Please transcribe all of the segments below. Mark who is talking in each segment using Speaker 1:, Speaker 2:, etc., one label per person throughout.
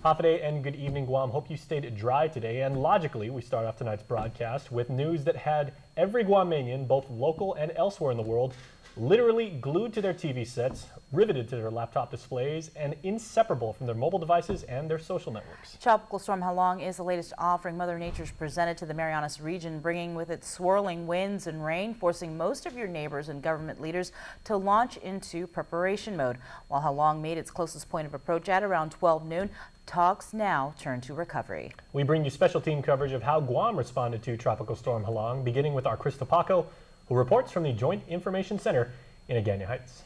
Speaker 1: Hafa and good evening, Guam. Hope you stayed dry today. And logically, we start off tonight's broadcast with news that had every Guamanian, both local and elsewhere in the world, literally glued to their TV sets, riveted to their laptop displays, and inseparable from their mobile devices and their social networks.
Speaker 2: Tropical Storm Halong is the latest offering Mother Nature's presented to the Marianas region, bringing with it swirling winds and rain, forcing most of your neighbors and government leaders to launch into preparation mode. While Halong made its closest point of approach at around 12 noon, talks now turn to recovery.
Speaker 1: We bring you special team coverage of how Guam responded to Tropical Storm Halong, beginning with our Krista Paco, who reports from the Joint Information Center in Agana Heights.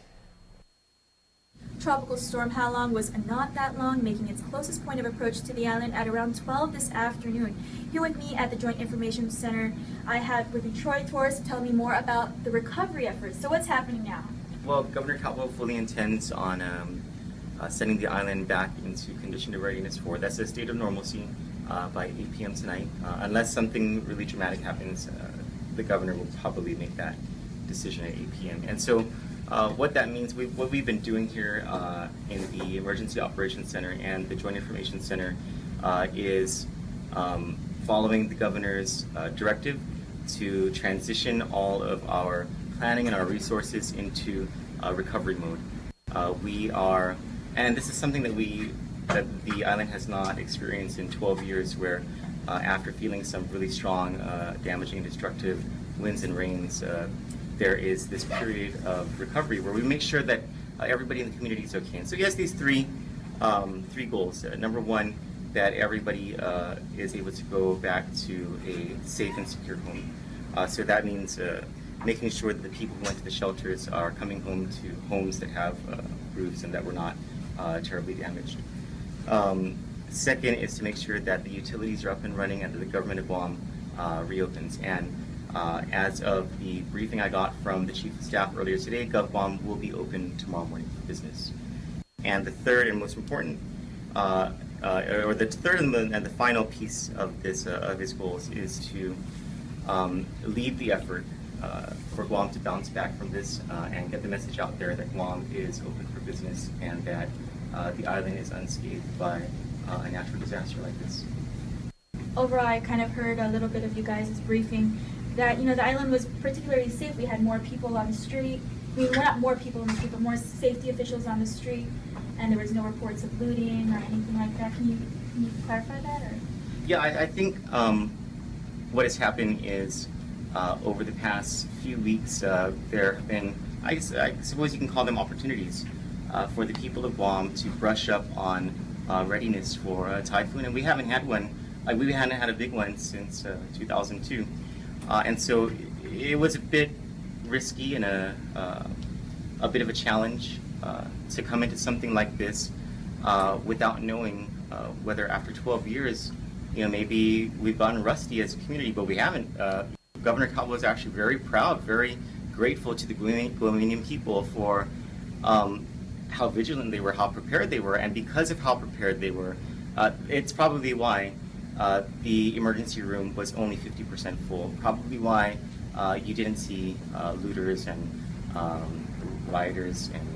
Speaker 3: Tropical Storm Halong was not that long, making its closest point of approach to the island at around 12 this afternoon. Here with me at the Joint Information Center, I have with me Troy Torres to tell me more about the recovery efforts. So what's happening now?
Speaker 4: Well, Governor Caldwell fully intends on sending the island back into condition of readiness for, that's a state of normalcy by 8 p.m. tonight. Unless something really dramatic happens, the governor will probably make that decision at 8 p.m. And so what that means, what we've been doing here in the Emergency Operations Center and the Joint Information Center is following the governor's directive to transition all of our planning and our resources into recovery mode. We are, and this is something that the island has not experienced in 12 years, where after feeling some really strong, damaging and destructive winds and rains, there is this period of recovery where we make sure that everybody in the community is okay. And so he has these three goals. Number one, that everybody is able to go back to a safe and secure home. So that means making sure that the people who went to the shelters are coming home to homes that have roofs and that were not terribly damaged. Second is to make sure that the utilities are up and running and that the government of Guam reopens. And as of the briefing I got from the Chief of Staff earlier today, GovGuam will be open tomorrow morning for business. And the third and most important, or the third and the final piece of this of his goals is to lead the effort for Guam to bounce back from this and get the message out there that Guam is open for business and that the island is unscathed by a natural disaster like this.
Speaker 3: Overall, I kind of heard a little bit of you guys' briefing that, you know, the island was particularly safe. We had more people on the street. I mean, not more people on the street, but more safety officials on the street, and there was no reports of looting or anything like that. Can you clarify that? Or?
Speaker 4: Yeah, I think what has happened is over the past few weeks, there have been, I suppose you can call them opportunities for the people of Guam to brush up on readiness for a typhoon, and we haven't had one. We hadn't had a big one since 2002, and so it was a bit risky and a bit of a challenge to come into something like this without knowing whether after 12 years, you know, maybe we've gotten rusty as a community, but we haven't. Governor Caldwell was actually very proud, very grateful to the Guamanian people for how vigilant they were, how prepared they were, and because of how prepared they were, it's probably why the emergency room was only 50% full. Probably why you didn't see looters and rioters and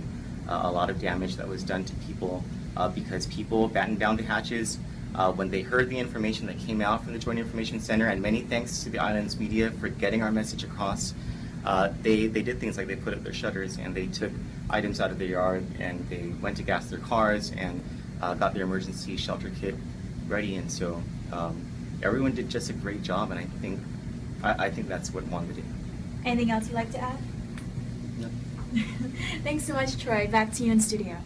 Speaker 4: a lot of damage that was done to people because people battened down the hatches when they heard the information that came out from the Joint Information Center, and many thanks to the island's media for getting our message across. They did things like they put up their shutters and they took items out of their yard and they went to gas their cars and got their emergency shelter kit ready. And so everyone did just a great job, and I think that's what Wanda did.
Speaker 3: Anything else you'd like to add?
Speaker 4: No.
Speaker 3: Thanks so much, Troy. Back to you in studio.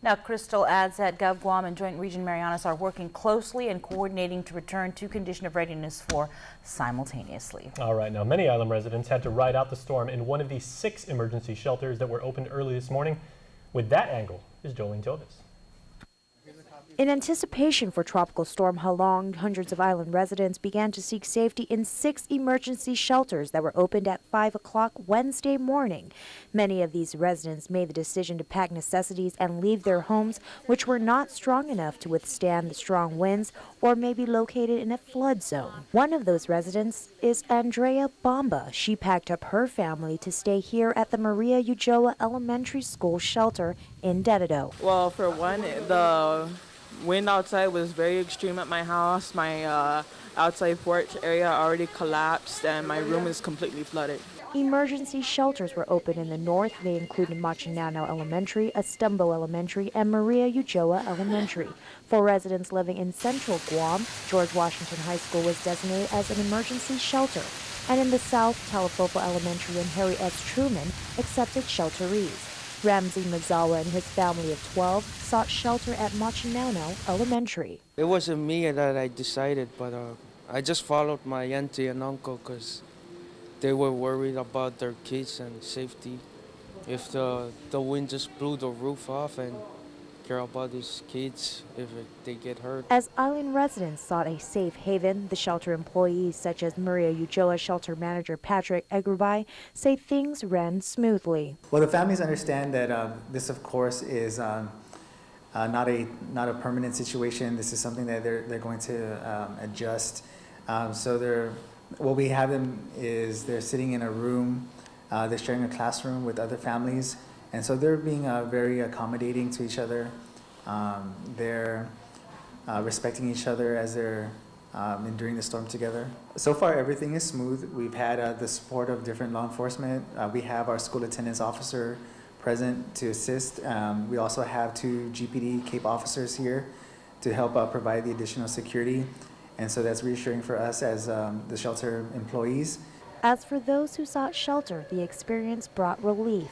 Speaker 2: Now, Crystal adds that GovGuam and Joint Region Marianas are working closely and coordinating to return to condition of readiness for simultaneously.
Speaker 1: All right, now many island residents had to ride out the storm in one of the 6 emergency shelters that were opened early this morning. With that angle is Jolene Tovis.
Speaker 5: In anticipation for Tropical Storm Halong, hundreds of island residents began to seek safety in 6 emergency shelters that were opened at 5 o'clock Wednesday morning. Many of these residents made the decision to pack necessities and leave their homes, which were not strong enough to withstand the strong winds or may be located in a flood zone. One of those residents is Andrea Bamba. She packed up her family to stay here at the Maria Ujoa Elementary School shelter in Dededo.
Speaker 6: Well, for one, wind outside was very extreme at my house. My outside porch area already collapsed and my room is completely flooded.
Speaker 5: Emergency shelters were opened in the north. They included Machinano Elementary, Estumbo Elementary, and Maria Ujoa Elementary. For residents living in central Guam, George Washington High School was designated as an emergency shelter. And in the south, Talafofo Elementary and Harry S. Truman accepted shelterees. Ramsey Mazawa and his family of 12 sought shelter at Machinano Elementary.
Speaker 7: It wasn't me that I decided, but I just followed my auntie and uncle because they were worried about their kids and safety. If the wind just blew the roof off and care about these kids if they get hurt.
Speaker 5: As island residents sought a safe haven, the shelter employees such as Maria Ujoa shelter manager Patrick Egreby say things ran smoothly.
Speaker 8: Well, the families understand that this, of course, is not a permanent situation. This is something that they're going to adjust. What we have them is they're sitting in a room, they're sharing a classroom with other families, and so they're being very accommodating to each other. They're respecting each other as they're enduring the storm together. So far, everything is smooth. We've had the support of different law enforcement. We have our school attendance officer present to assist. We also have 2 GPD CAPE officers here to help provide the additional security. And so that's reassuring for us as the shelter employees.
Speaker 5: As for those who sought shelter, the experience brought relief.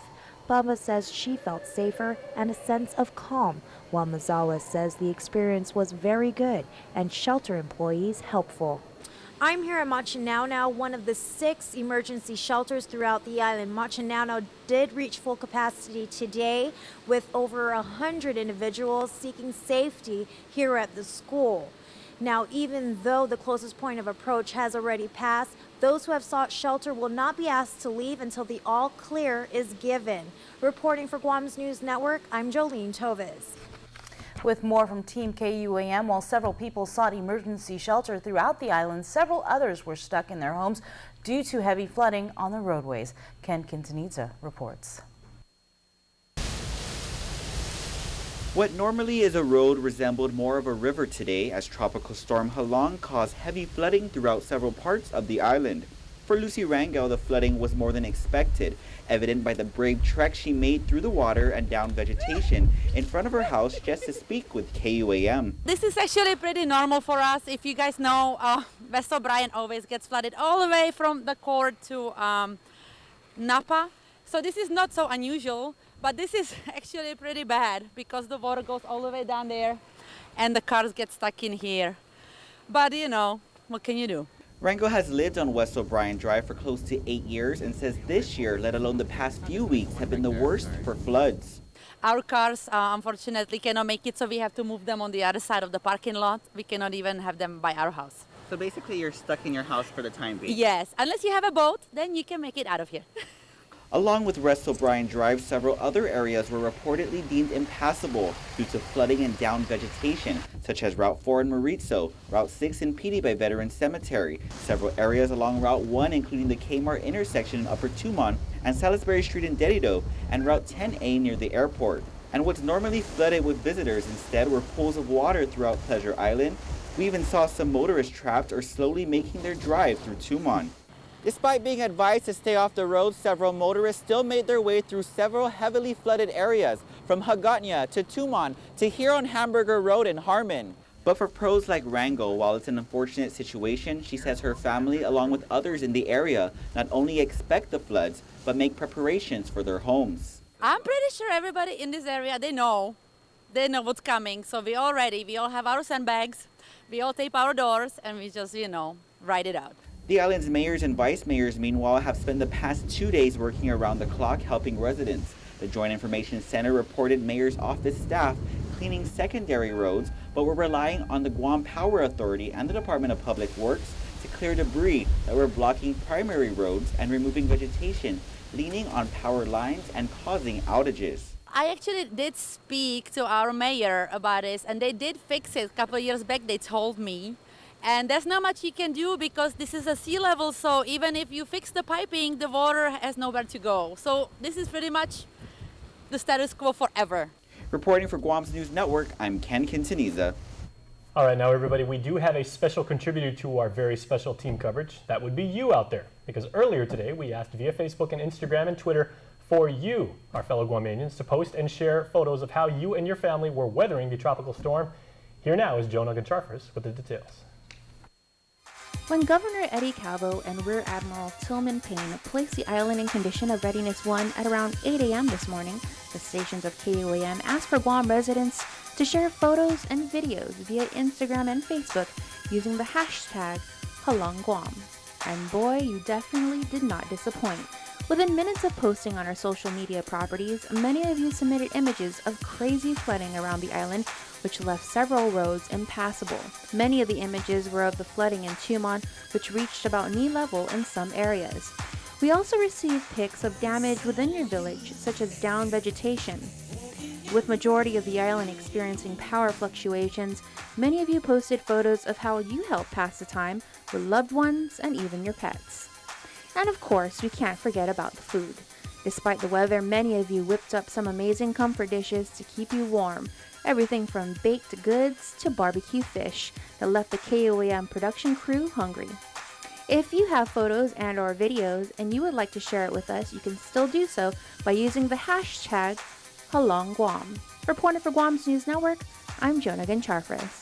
Speaker 5: Bamba says she felt safer and a sense of calm, while Mazawa says the experience was very good and shelter employees helpful. I'm here at Machinano, one of the 6 emergency shelters throughout the island. Machinano did reach full capacity today with over 100 individuals seeking safety here at the school. Now, even though the closest point of approach has already passed, those who have sought shelter will not be asked to leave until the all clear is given. Reporting for Guam's News Network, I'm Jolene Toves.
Speaker 2: With more from Team KUAM, while several people sought emergency shelter throughout the island, several others were stuck in their homes due to heavy flooding on the roadways. Ken Quintanilla reports.
Speaker 9: What normally is a road resembled more of a river today as Tropical Storm Halong caused heavy flooding throughout several parts of the island. For Lucy Rangel, the flooding was more than expected, evident by the brave trek she made through the water and down vegetation in front of her house just to speak with KUAM.
Speaker 10: This is actually pretty normal for us. If you guys know, West O'Brien always gets flooded all the way from the court to Napa. So this is not so unusual. But this is actually pretty bad because the water goes all the way down there and the cars get stuck in here. But you know, what can you do?
Speaker 9: Rangel has lived on West O'Brien Drive for close to 8 years and says this year, let alone the past few weeks, have been the worst for floods.
Speaker 10: Our cars, unfortunately, cannot make it, so we have to move them on the other side of the parking lot. We cannot even have them by our house.
Speaker 9: So basically you're stuck in your house for the time being?
Speaker 10: Yes, unless you have a boat, then you can make it out of here.
Speaker 9: Along with West O'Brien Drive, several other areas were reportedly deemed impassable due to flooding and down vegetation, such as Route 4 in Maritzo, Route 6 in Pidi by Veterans Cemetery, several areas along Route 1 including the Kmart intersection in Upper Tumon and Salisbury Street in Derido, and Route 10A near the airport. And what's normally flooded with visitors instead were pools of water throughout Pleasure Island. We even saw some motorists trapped or slowly making their drive through Tumon. Despite being advised to stay off the road, several motorists still made their way through several heavily flooded areas, from Hagåtña to Tumon to here on Hamburger Road in Harmon. But for pros like Rangel, while it's an unfortunate situation, she says her family, along with others in the area, not only expect the floods, but make preparations for their homes.
Speaker 10: I'm pretty sure everybody in this area, they know what's coming. So we're all ready. We all have our sandbags. We all tape our doors and we just, ride it out.
Speaker 9: The island's mayors and vice mayors, meanwhile, have spent the past 2 days working around the clock helping residents. The Joint Information Center reported mayor's office staff cleaning secondary roads, but were relying on the Guam Power Authority and the Department of Public Works to clear debris that were blocking primary roads and removing vegetation, leaning on power lines and causing outages.
Speaker 10: I actually did speak to our mayor about this, and they did fix it a couple of years back, they told me. And there's not much you can do because this is a sea level, so even if you fix the piping, the water has nowhere to go. So this is pretty much the status quo forever.
Speaker 9: Reporting for Guam's News Network, I'm Ken Quintaniza.
Speaker 1: All right, now everybody, we do have a special contributor to our very special team coverage. That would be you out there, because earlier today we asked via Facebook and Instagram and Twitter for you, our fellow Guamanians, to post and share photos of how you and your family were weathering the tropical storm. Here now is Jonah Goncharfers with the details.
Speaker 11: When Governor Eddie Calvo and Rear Admiral Tillman Payne placed the island in condition of Readiness 1 at around 8 a.m. this morning, the stations of KUAM asked for Guam residents to share photos and videos via Instagram and Facebook using the hashtag Halong Guam. And boy, you definitely did not disappoint. Within minutes of posting on our social media properties, many of you submitted images of crazy flooding around the island, which left several roads impassable. Many of the images were of the flooding in Tumon, which reached about knee level in some areas. We also received pics of damage within your village, such as downed vegetation. With majority of the island experiencing power fluctuations, many of you posted photos of how you helped pass the time with loved ones and even your pets. And of course, we can't forget about the food. Despite the weather, many of you whipped up some amazing comfort dishes to keep you warm. Everything from baked goods to barbecue fish that left the KUAM production crew hungry. If you have photos and or videos and you would like to share it with us, you can still do so by using the hashtag Halong Guam. Reporting for Guam's News Network, I'm Jonah Goncharfers.